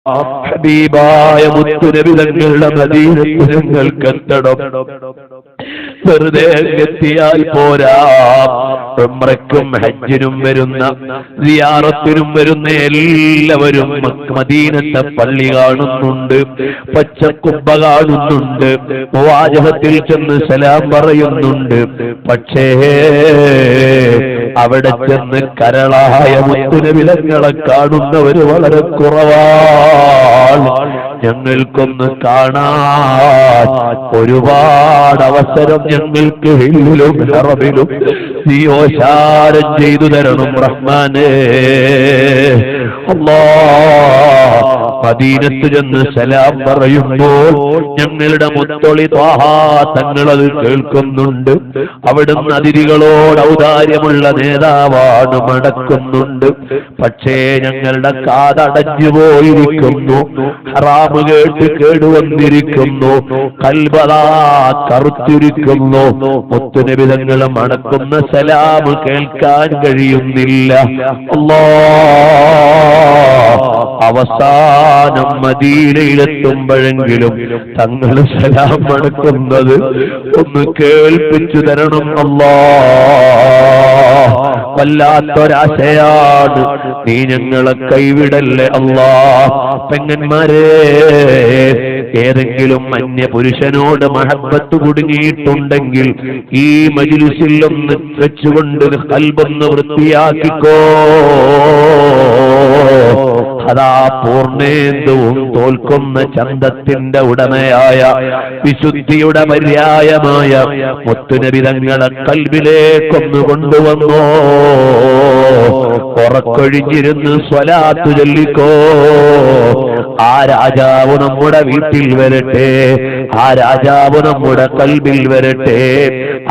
ഹബീബായ മുത്തുനബി തങ്ങളുടെ മദീനത്ത് ഞങ്ങൾക്കെത്തണം. വെറുതെ എത്തിയാൽ പോരാ, ഉംറയ്ക്കും ഹജ്ജിനും വരുന്ന, സിയാറത്തിനും വരുന്ന എല്ലാവരും മദീനത്തെ പള്ളി കാണുന്നുണ്ട്, പച്ചക്കുബ്ബ കാണുന്നുണ്ട്, മുവാജഹത്തിൽ ചെന്ന് സലാം പറയുന്നുണ്ട്. പക്ഷേ അവിടെ ചെന്ന് കരളായ മുത്തുനബി തങ്ങളെ കാണുന്നവര് വളരെ കുറവാണ്. ഞങ്ങൾക്കൊന്ന് കാണാൻ ഒരുപാട് അവസരം ഞങ്ങൾക്ക് ഹില്ലിലും ഹറമിലും നീയോശാരം ചെയ്തു തരണം റഹ്മാനേ. അല്ലാഹ് മദീനത്ത് ചെന്ന് സലാം പറയുമ്പോൾ ഞങ്ങളുടെ മുത്തൊളി ത്വാഹ തങ്ങളത് കേൾക്കുന്നുണ്ട്. അവിടുന്ന് അതിഥികളോട് ഔദാര്യമുള്ള നേതാവാണ്, മടക്കുന്നുണ്ട്. പക്ഷേ ഞങ്ങളുടെ കാതടഞ്ഞു പോയിരിക്കുന്നു, ഹറാമ് കേട്ട് കേടുവന്നിരിക്കുന്നു, കൽബലാ കറുത്തിരിക്കുന്നു. മുത്തുനബി തങ്ങൾ മടക്കുന്ന സലാം കേൾക്കാൻ കഴിയുന്നില്ല. അവസാനം മദീനയിലെത്തുമ്പോഴെങ്കിലും തങ്ങൾ സലാം മടക്കുന്നത് ഒന്ന് കേൾപ്പിച്ചു തരണം അല്ലാഹ്. വല്ലാത്തൊരാശയാണ്, നീ ഞങ്ങളെ കൈവിടല്ലേ അല്ലാഹ്. പെങ്ങന്മാരെ, ഏതെങ്കിലും അന്യ പുരുഷനോട് മഹബത്ത് കുടുങ്ങിയിട്ടുണ്ടെങ്കിൽ ഈ മജ്ലിസിൽ ഒന്ന് വെച്ചുകൊണ്ട് ഖൽബൊന്ന് വൃത്തിയാക്കിക്കോ. അതാ പൂർണ്ണേന്ദുവും തോൽക്കുന്ന ചന്തത്തിന്റെ ഉടമയായ വിശുദ്ധിയുടെ പര്യായമായ മുത്തുനബി തങ്ങളെ കൽബിലേക്കൊന്ന് കൊണ്ടുവന്നോ. ഉറക്കൊഴിഞ്ഞിരുന്ന് സ്വലാത്ത് ചൊല്ലിക്കോ. ആ രാജാവ് നമ്മുടെ വീട്ടിൽ വരട്ടെ, ആ രാജാവ് നമ്മുടെ കൽബിൽ വരട്ടെ,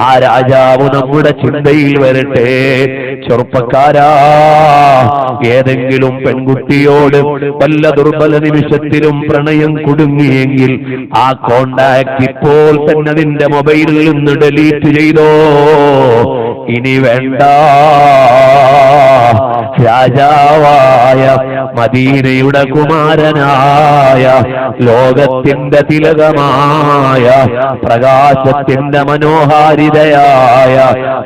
ആ രാജാവ് നമ്മുടെ ചിന്തയിൽ വരട്ടെ. ചെറുപ്പക്കാരാ, ഏതെങ്കിലും പെൺകുട്ടിയോട് വല്ല ദുർബല നിമിഷത്തിലും പ്രണയം കുടുങ്ങിയെങ്കിൽ ആ കോണ്ടാക്ട് ഇപ്പോൾ തന്നെ നിന്റെ മൊബൈലിൽ നിന്ന് ഡിലീറ്റ് ചെയ്തോ. ഇനി വേണ്ട. രാജാവായ മദീനയുടെ കുമാരനായ ലോകത്തിന്റെ തിലകമായ പ്രകാശത്തിന്റെ മനോഹാരിതയായ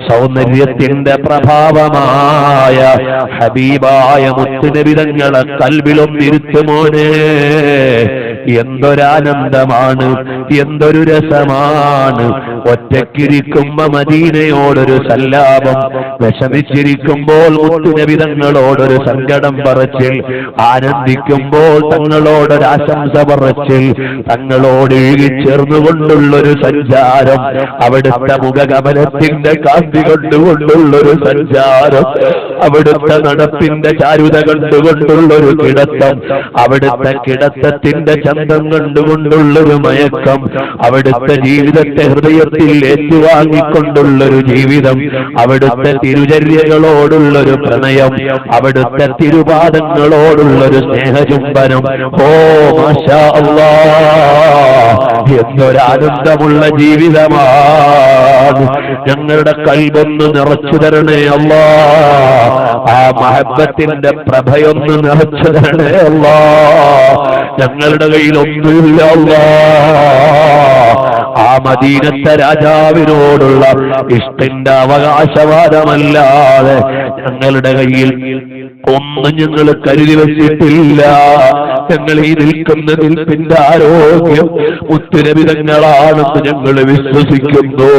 സൗന്ദര്യത്തിന്റെ പ്രഭാവമായ ഹബീബായ മുത്തുനബി തങ്ങളെ കൽബിലൊന്നിരുത്തുമോനെ. എന്തൊരാനന്ദമാണ്, എന്തൊരു രസമാണ്. ഒറ്റയ്ക്കിരിക്കുമ്പോ മദീനയോടൊരു സല്ലാപം, വിഷമിച്ചിരിക്കുമ്പോൾ മുത്തുനബി തങ്ങളോടൊരു സങ്കടം പറച്ചിൽ, ആനന്ദിക്കുമ്പോൾ തങ്ങളോടൊരു ആശംസ പറച്ചിൽ, തങ്ങളോട് ഇഴുകിച്ചേർന്നുകൊണ്ടുള്ളൊരു സഞ്ചാരം, അവിടുത്തെ മുഖകമലത്തിന്റെ കാന്തി കൊണ്ടുകൊണ്ടുള്ളൊരു സഞ്ചാരം, അവിടുത്തെ നടപ്പിന്റെ ചാരുത കണ്ടുകൊണ്ടുള്ളൊരു കിടത്തം, അവിടുത്തെ കിടത്തത്തിന്റെ ചന്തം കണ്ടുകൊണ്ടുള്ളൊരു മയക്കം, അവിടുത്തെ ജീവിതത്തെ ഹൃദയത്തിൽ ഏറ്റുവാങ്ങിക്കൊണ്ടുള്ളൊരു ജീവിതം, അവിടുത്തെ തിരുചര്യകളോടുള്ളൊരു പ്രണയം, അവിടുത്തെ തിരുപാദങ്ങളോടുള്ളൊരു സ്നേഹചുംബനം. ഓ മാഷാ അല്ലാഹ്, എന്തൊരാനന്ദമുള്ള ജീവിതമാണ്. ഞങ്ങളുടെ കൽബൊന്ന് നിറച്ചു തരണേ അല്ലാഹ്. ആ മഹബത്തിന്റെ പ്രഭയൊന്ന് നിറച്ചു തരണേ അല്ലാഹ്. ഞങ്ങളുടെ കയ്യിൽ ഒന്നുമില്ല അല്ലാഹ്. ആ മദീനത്തെ രാജാവിനോടുള്ള ഇഷ്ടിന്റെ അവകാശവാദമല്ലാതെ ഞങ്ങളുടെ കയ്യിൽ ഒന്നും ഞങ്ങൾ കരുതി വെച്ചിട്ടില്ല. ഞങ്ങൾ ഈ നിൽക്കുന്ന നിൽപ്പിന്റെ ആരോഗ്യം മുത്തുനബി തങ്ങളാണെന്ന് ഞങ്ങൾ വിശ്വസിക്കുന്നു.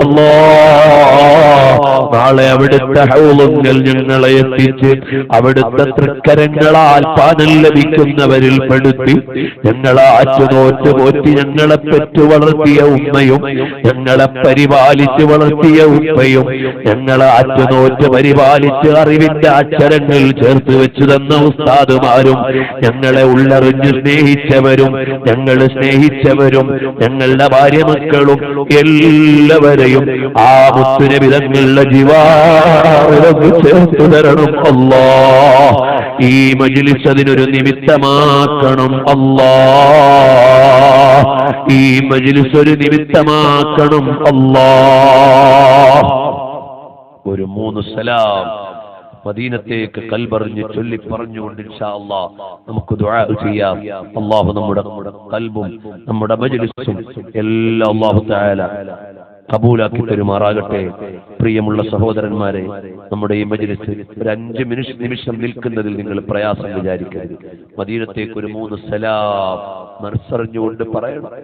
അല്ലാഹ്, നാളെ അവിടുത്തെ ഹൗളുകൾ ഞങ്ങളെ എത്തിച്ച് അവിടുത്തെ തൃക്കരങ്ങളാൽ പാനം ലഭിക്കുന്നവരിൽ പെടുത്തി ഞങ്ങളെ ആറ്റുനോറ്റ് പോറ്റി ഞങ്ങളെ പെറ്റു വളർത്തിയ ഉമ്മയും ഞങ്ങളെ പരിപാലിച്ച് വളർത്തിയ ഉപ്പയും ഞങ്ങളെ ആറ്റുനോറ്റ് പരിപാലിച്ച് അറിവിന്റെ അക്ഷരങ്ങൾ ചേർത്ത് വെച്ചു തന്ന ഉസ്താദുമാരും ഞങ്ങളെ ഉള്ളറിഞ്ഞ് സ്നേഹിച്ചവരും ഞങ്ങൾ സ്നേഹിച്ചവരും ഞങ്ങളുടെ ഭാര്യ മക്കളും എല്ലാവരെയും ആ മുത്തുനബി തങ്ങളുടെ ജീവാനോട് ചേർത്ത് തരണം അല്ലാഹ്. ഈ മജ്ലിസ് അതിനൊരു നിമിത്തമാക്കണം അല്ലാഹ്. ഈ മജ്ലിസ് ഒരു നിമിത്തമാക്കണം അല്ലാഹ്. ഒരു 3 സലാം മദീനത്തേക്ക് കൽബറിഞ്ഞ് ചൊല്ലി പറഞ്ഞുകൊണ്ട് ഇൻഷാ അല്ലാഹ് നമുക്ക് ദുആ ചെയ്യാം. അല്ലാഹു നമ്മുടെ ഖൽബും നമ്മുടെ മജ്ലിസും എല്ലാം അല്ലാഹു തആല കബൂലാക്കി തരുമാറാകട്ടെ. പ്രിയമുള്ള സഹോദരന്മാരെ, നമ്മുടെ ഈ മജ്ലിസ് ഒരു 5 നിമിഷം നിൽക്കുന്നതിൽ നിങ്ങൾ പ്രയാസം വിചാരിക്കരുത്. മദീനത്തേക്ക് ഒരു 3 സലാം മനസ്സറിഞ്ഞുകൊണ്ട് പറയണം.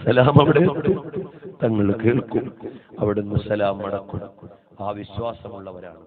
സലാം അവിടെ തങ്ങൾ കേൾക്കും, അവിടുന്ന് സലാം മടക്കും. ആ വിശ്വാസമുള്ളവരാണ്.